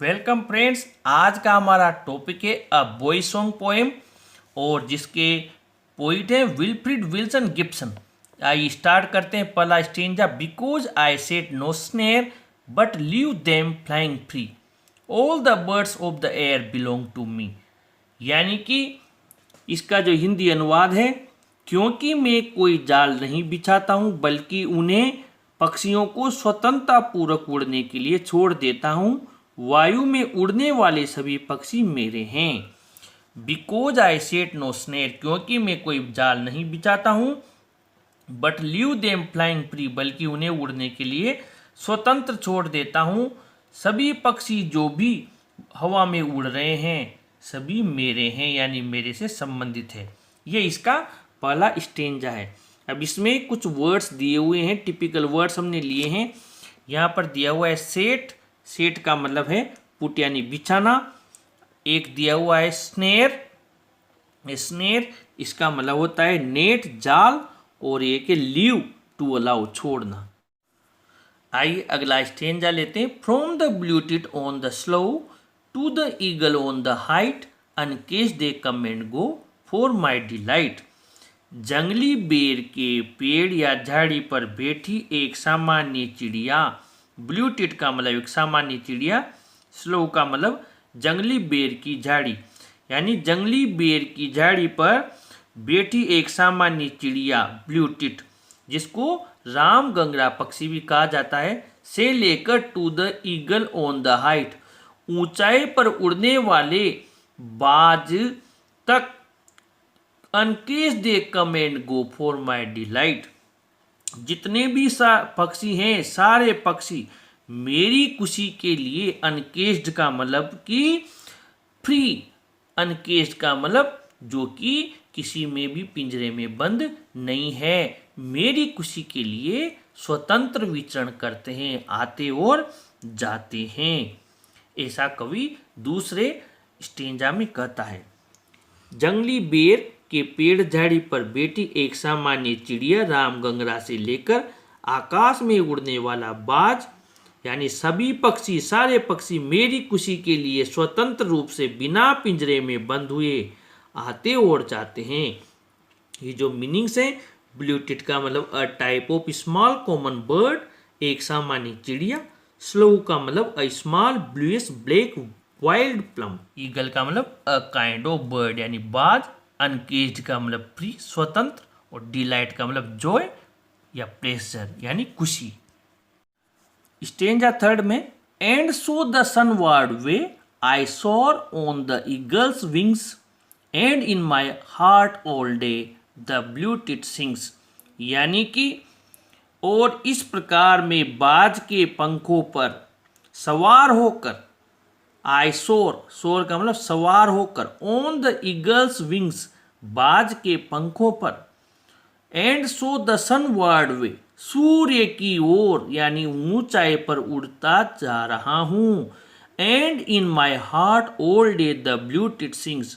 Welcome friends. आज का हमारा टॉपिक है अ बॉय सॉन्ग पोएम और जिसके पोइट है विल्फ्रिड विल्सन गिब्सन। आइए स्टार्ट करते हैं पहला stanza. Because I set no snare but leave them flying free, all the birds of the air belong to me. यानी कि इसका जो हिंदी अनुवाद है, क्योंकि मैं कोई जाल नहीं बिछाता हूँ बल्कि उन्हें पक्षियों को स्वतंत्रता पूर्वक उड़ने के लिए छोड़ देता हूँ, वायु में उड़ने वाले सभी पक्षी मेरे हैं। Because I set no snare, क्योंकि मैं कोई जाल नहीं बिछाता हूँ, but leave them flying free, बल्कि उन्हें उड़ने के लिए स्वतंत्र छोड़ देता हूँ। सभी पक्षी जो भी हवा में उड़ रहे हैं सभी मेरे हैं, यानी मेरे से संबंधित है। ये इसका पहला स्टेंजा है। अब इसमें कुछ वर्ड्स दिए हुए हैं, टिपिकल वर्ड्स हमने लिए हैं। यहाँ पर दिया हुआ है सेट, सेट का मतलब है पुट यानी बिछाना। एक दिया हुआ है स्नेर, स्नेर इसका मतलब होता है नेट जाल, और एक है लीव टू अलाउ छोड़ना। आइए अगला स्टेंजा लेते हैं। From the blue tit on the sloe to the eagle on the height, uncaged they come and go for my delight. जंगली बेर के पेड़ या झाड़ी पर बैठी एक सामान्य चिड़िया, ब्लू टिट का मतलब एक सामान्य चिड़िया, स्लो का मतलब जंगली बेर की झाड़ी, यानी जंगली बेर की झाड़ी पर बैठी एक सामान्य चिड़िया ब्लू टिट, जिसको राम गंगरा पक्षी भी कहा जाता है, से लेकर to the eagle on the height, ऊंचाई पर उड़ने वाले बाज तक, uncaged they come and go for my delight, जितने भी पक्षी हैं सारे पक्षी मेरी खुशी के लिए, अनकेस्ड का मतलब कि फ्री, अनकेस्ड का मतलब जो कि किसी में भी पिंजरे में बंद नहीं है, मेरी खुशी के लिए स्वतंत्र विचरण करते हैं, आते और जाते हैं। ऐसा कवि दूसरे स्टेंजा में कहता है। जंगली बेर के पेड़ झाड़ी पर बैठी एक सामान्य चिड़िया, राम गंगरा से लेकर आकाश में उड़ने वाला बाज, यानी सभी पक्षी सारे पक्षी मेरी खुशी के लिए स्वतंत्र रूप से बिना पिंजरे में बंद हुए आते और जाते हैं। ये जो मीनिंग्स है, ब्लू टिट का मतलब a type of small common bird, एक सामान्य चिड़िया, स्लो का मतलब a small bluish black wild plum, eagle का मतलब अ काइंड ऑफ बर्ड यानी बाज, अनकेज्ड का मतलब फ्री स्वतंत्र, और डिलाइट का मतलब जॉय या प्लेजर यानी खुशी। स्टेंजा थर्ड में, and so the sunward way I soar on the eagle's wings, and in my heart all day the blue tit sings, यानी कि और इस प्रकार में बाज के पंखों पर सवार होकर, आई सोर, सोर का मतलब सवार होकर, ऑन द ईगल्स विंग्स बाज के पंखों पर, एंड सो द सनवर्ड वे सूर्य की ओर यानी ऊंचाई पर उड़ता जा रहा हूं, and in my heart all day the blue tit sings,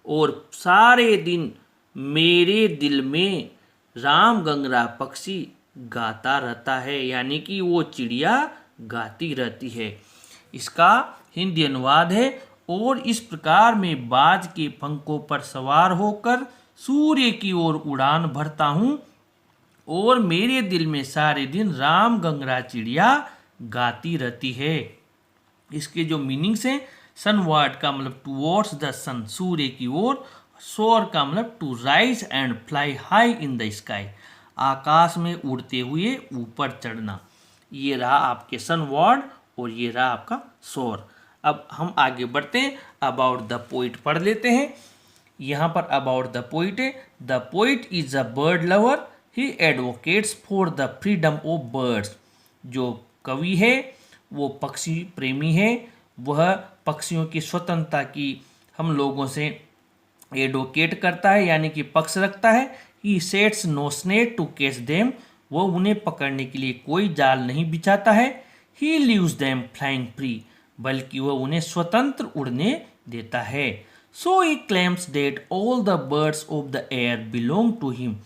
और सारे दिन मेरे दिल में राम गंगरा पक्षी गाता रहता है, यानी कि वो चिड़िया गाती रहती है। इसका हिंदी अनुवाद है, और इस प्रकार मैं बाज के पंखों पर सवार होकर सूर्य की ओर उड़ान भरता हूँ, और मेरे दिल में सारे दिन राम गंगरा चिड़िया गाती रहती है। इसके जो मीनिंग्स हैं, सनवर्ड का मतलब टूवर्ड्स द सन, सूर्य की ओर, सोर का मतलब to rise and fly high in the sky, आकाश में उड़ते हुए ऊपर चढ़ना। ये रहा आपके सनवर्ड और ये रहा आपका सोर। अब हम आगे बढ़ते हैं, अबाउट द पोइट पढ़ लेते हैं। यहाँ पर अबाउट द पोइट है, the poet is a bird lover, he advocates for the freedom of birds. जो कवि है वो पक्षी प्रेमी है, वह पक्षियों की स्वतंत्रता की हम लोगों से एडवोकेट करता है, यानी कि पक्ष रखता है। He sets no snare to catch them, वो उन्हें पकड़ने के लिए कोई जाल नहीं बिछाता है। He leaves them flying free, बल्कि वह उन्हें स्वतंत्र उड़ने देता है। So he claims that all the birds of the air belong to him,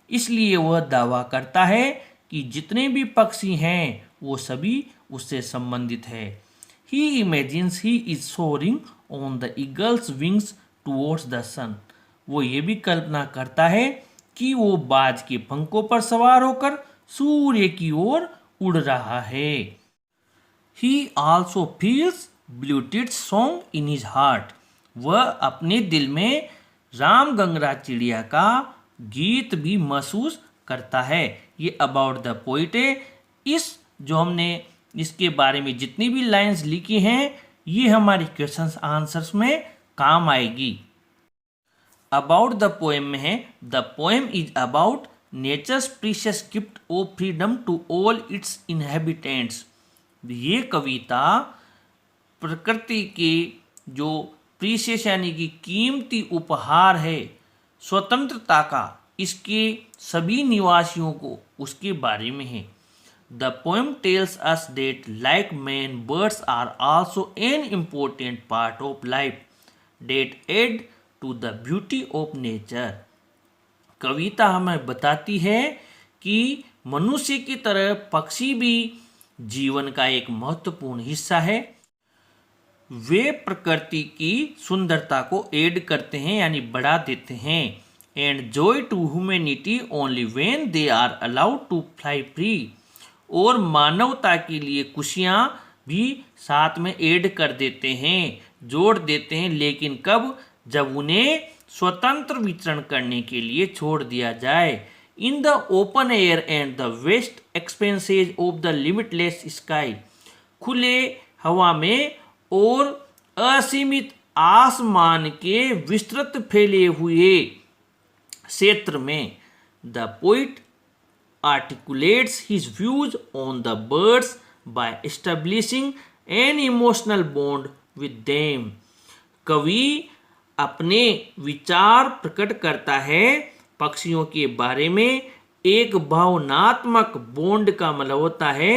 इसलिए वह दावा करता है कि जितने भी पक्षी हैं वो सभी उससे संबंधित है। He imagines he is soaring on the eagle's wings towards the sun. वो ये भी कल्पना करता है कि वो बाज के पंखों पर सवार होकर सूर्य की ओर उड़ रहा है। He also feels blue tit's song in his heart. वह अपने दिल में राम गंगरा चिड़िया का गीत भी महसूस करता है। ये अबाउट द पोइट है। इस जो हमने इसके बारे में जितनी भी लाइंस लिखी हैं ये हमारी क्वेश्चंस आंसर्स में काम आएगी। अबाउट द पोएम में है the poem is about nature's precious gift of freedom to all its inhabitants. ये कविता प्रकृति के जो प्रीशियस यानी कि कीमती उपहार है स्वतंत्रता का इसके सभी निवासियों को उसके बारे में है। The poem tells us that like man birds are also an important part of life that add to the beauty of nature. कविता हमें बताती है कि मनुष्य की तरह पक्षी भी जीवन का एक महत्वपूर्ण हिस्सा है। वे प्रकृति की सुंदरता को ऐड करते हैं यानी बढ़ा देते हैं। And joy to humanity only when they are allowed to fly free. और मानवता के लिए खुशियाँ भी साथ में ऐड कर देते हैं, जोड़ देते हैं, लेकिन कब? जब उन्हें स्वतंत्र विचरण करने के लिए छोड़ दिया जाए। In the open air and the vast expanses of the limitless sky. खुले हवा में और असीमित आसमान के विस्तृत फैले हुए क्षेत्र में the poet articulates his views on the birds by establishing an emotional bond with them। कवि अपने विचार प्रकट करता है पक्षियों के बारे में। एक भावनात्मक बॉन्ड का मतलब होता है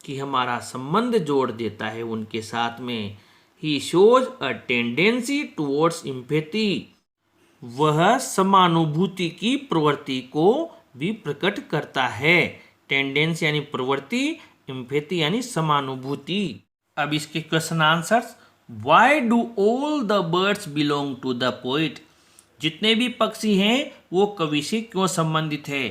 कि हमारा संबंध जोड़ देता है उनके साथ में। He shows a tendency towards empathy। वह समानुभूति की प्रवृत्ति को भी प्रकट करता है। टेंडेंसी यानी प्रवृत्ति, एम्पैथी यानी समानुभूति। अब इसके question answers. Why do all the birds belong to the poet. जितने भी पक्षी हैं वो कवि से क्यों संबंधित है?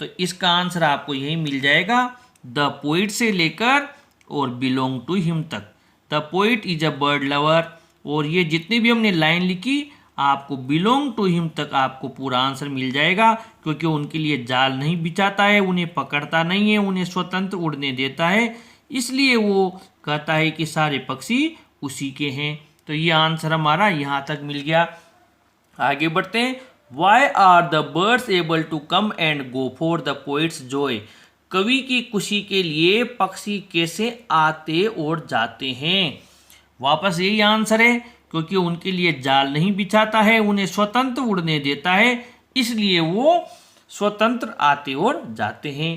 तो इसका आंसर आपको यही मिल जाएगा, द पोइट से लेकर और बिलोंग टू हिम तक। The poet is a bird lover. और ये जितनी भी हमने लाइन लिखी आपको बिलोंग टू हिम तक आपको पूरा आंसर मिल जाएगा, क्योंकि उनके लिए जाल नहीं बिछाता है, उन्हें पकड़ता नहीं है, उन्हें स्वतंत्र उड़ने देता है, इसलिए वो कहता है कि सारे पक्षी उसी के हैं। तो ये आंसर हमारा यहाँ तक मिल गया। आगे बढ़ते हैं। Why are the birds able to come and go for the poet's joy. कवि की खुशी के लिए पक्षी कैसे आते और जाते हैं? वापस यही आंसर है, क्योंकि उनके लिए जाल नहीं बिछाता है, उन्हें स्वतंत्र उड़ने देता है, इसलिए वो स्वतंत्र आते और जाते हैं।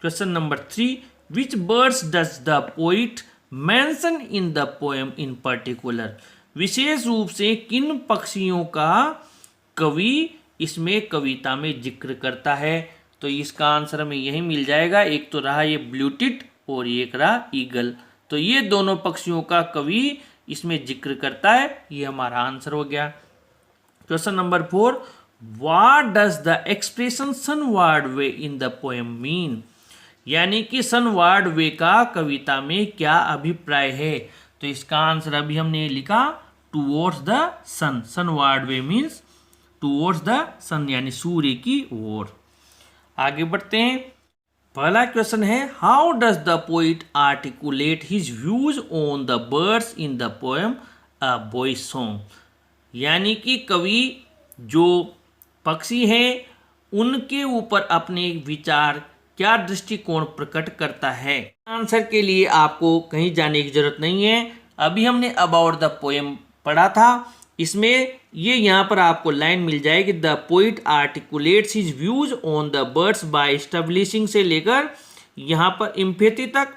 Question number 3। Which birds does the poet mention in the poem in particular. विशेष रूप से किन पक्षियों का कवि इसमें कविता में जिक्र करता है? तो इसका आंसर हमें यही मिल जाएगा। एक तो रहा ये ब्लूटिट और एक रहा ईगल। तो ये दोनों पक्षियों का कवि इसमें जिक्र करता है। ये हमारा आंसर हो गया। Question number 4। What does the expression sunward way in the poem mean. यानी कि सनवर्ड वे का कविता में क्या अभिप्राय है? तो इसका आंसर अभी हमने लिखा, towards the sun. Sunward way means towards the sun यानी सूर्य की ओर। आगे बढ़ते हैं। पहला क्वेश्चन है, how does the poet articulate his views on the birds in the poem a boys song. यानी कि कवि जो पक्षी हैं उनके ऊपर अपने विचार क्या दृष्टिकोण प्रकट करता है? आंसर के लिए आपको कहीं जाने की जरूरत नहीं है। अभी हमने अबाउट द पोएम पढ़ा था, इसमें ये यहाँ पर आपको लाइन मिल जाएगी, the poet articulates his views on the birds by establishing से लेकर यहाँ पर एम्पैथी तक।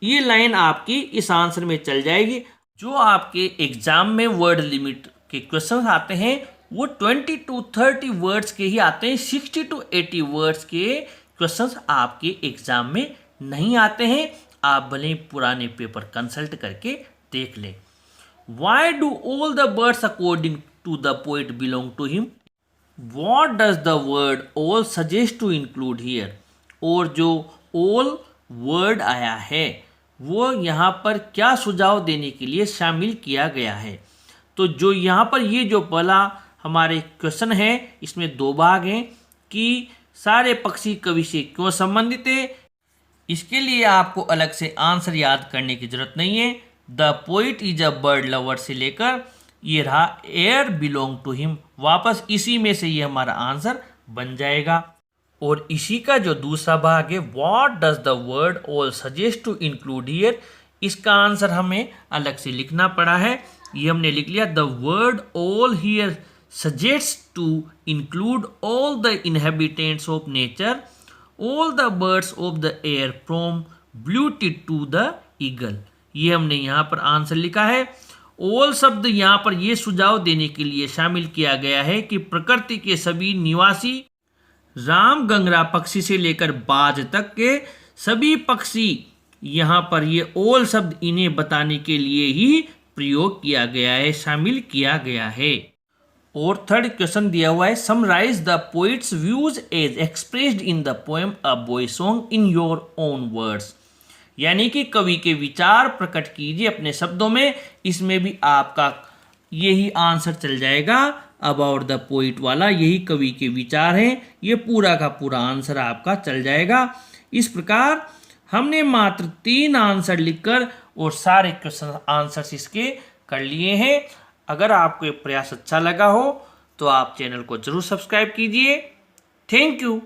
ये लाइन आपकी इस आंसर में चल जाएगी। जो आपके एग्जाम में वर्ड लिमिट के क्वेश्चन आते हैं वो 20 to 30 वर्ड्स के ही आते हैं। 60 to 80 वर्ड्स के क्वेश्चंस आपके एग्जाम में नहीं आते हैं। आप भले ही पुराने पेपर कंसल्ट करके देख लें। Why do all the birds according to the poet belong to him? What does the word all suggest to include here? और जो ऑल वर्ड आया है वो यहाँ पर क्या सुझाव देने के लिए शामिल किया गया है? तो जो यहाँ पर ये जो पहला हमारे क्वेश्चन है इसमें दो भाग हैं कि सारे पक्षी कवि से क्यों संबंधित है। इसके लिए आपको अलग से आंसर याद करने की जरूरत नहीं है। The poet is a bird lover से लेकर ये रहा एयर बिलोंग टू हिम, वापस इसी में से ये हमारा आंसर बन जाएगा। और इसी का जो दूसरा भाग है what does the word all suggest to include here, इसका आंसर हमें अलग से लिखना पड़ा है। ये हमने लिख लिया the word all here suggest to include all the inhabitants of nature, all the birds of the air from blue tip to the eagle. ये हमने यहाँ पर आंसर लिखा है। ऑल शब्द यहाँ पर ये सुझाव देने के लिए शामिल किया गया है कि प्रकृति के सभी निवासी राम गंगरा पक्षी से लेकर बाज तक के सभी पक्षी, यहाँ पर ये ऑल शब्द इन्हें बताने के लिए ही प्रयोग किया गया है, शामिल किया गया है। और थर्ड क्वेश्चन दिया हुआ है summarise the poet's views as expressed in the poem a boy song in your own words, यानी कि कवि के विचार प्रकट कीजिए अपने शब्दों में। इसमें भी आपका यही आंसर चल जाएगा, अबाउट द पोइट वाला यही कवि के विचार हैं, ये पूरा का पूरा आंसर आपका चल जाएगा। इस प्रकार हमने मात्र 3 आंसर लिखकर और सारे क्वेश्चन आंसर्स इसके कर लिए हैं। अगर आपको ये प्रयास अच्छा लगा हो तो आप चैनल को जरूर सब्सक्राइब कीजिए। Thank you.